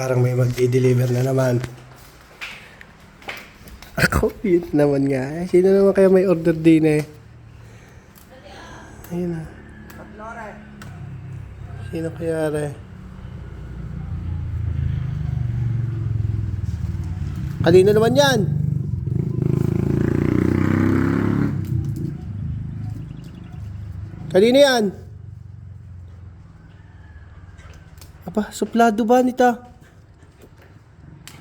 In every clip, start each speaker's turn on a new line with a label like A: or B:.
A: Parang may mag-i-deliver na naman. Ako, yun naman nga. Sino naman kaya may order din eh? Ayun na. Sino kaya rin? Kanino naman yan? Kanino yan? Aba, suplado ba nito?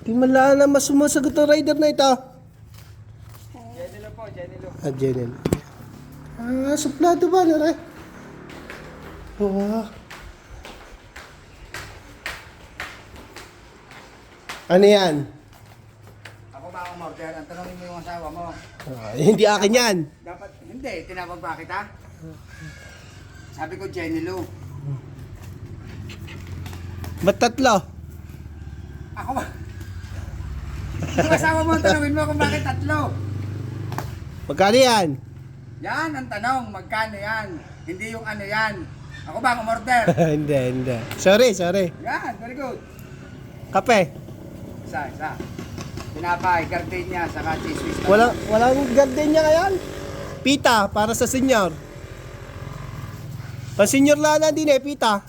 A: Di man lang na mas sumasagot ang rider na ito.
B: Jenilo po, Jenilo.
A: Ah, Jenil. Ah, suplado ba na rin? Oo. Ano yan?
B: Ako ba ang order? Ang tanongin mo yung asawa mo.
A: Ah, hindi akin yan.
B: Dapat, hindi, tinawag ba kita? Sabi ko, Jenilo.
A: Ba't tatlo?
B: Ako ba? Yung asawa mo, ang tanongin mo kung bakit tatlo.
A: Magkano yan?
B: Yan ang tanong, magkano yan? Hindi yung ano yan. Ako ba ang order?
A: Hindi. Sorry.
B: Yan, very good.
A: Kape.
B: Isa. Tinapay, gardenia, saka cheese whiz.
A: Walang gardenia ngayon? Pita, para sa senyor. Pang senyor lang na din eh, pita.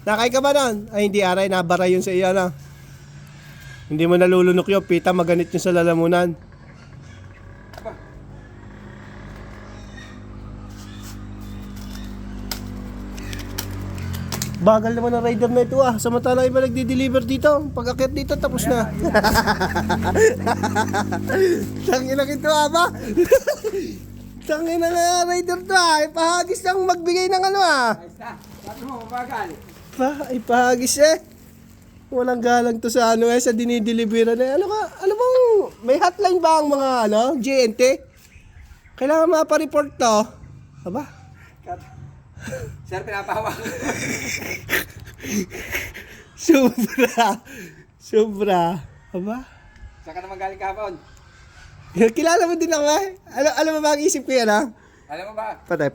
A: Nakay ka ba nun? Ay, hindi aray, nabara yun sa iyo na. Hindi mo nalulunok yun, pita, maganit yun sa lalamunan.
B: Aba,
A: Bagal naman ang rider na ito ah. Samantalang iba nagdi-deliver dito. Pag-akit dito, tapos na. Tangina ito ah ba? Tangina na rider to ah. Ipahagis lang magbigay ng ano ah.
B: ayos na. Sabi mo, mabagal.
A: Ipahagis eh. Walang galang to sa ano eh, sa dinideliveran eh. Ano bang, may hotline ba ang mga ano, GNT? Kailangan mapareport to. Aba?
B: Sir, pinapahawak.
A: Sobra. Aba?
B: Saan ka naman galing kahapon?
A: Kilala mo din ako eh. Alam mo ba ang isip ko yan ha?
B: Alam mo ba?
A: Patay.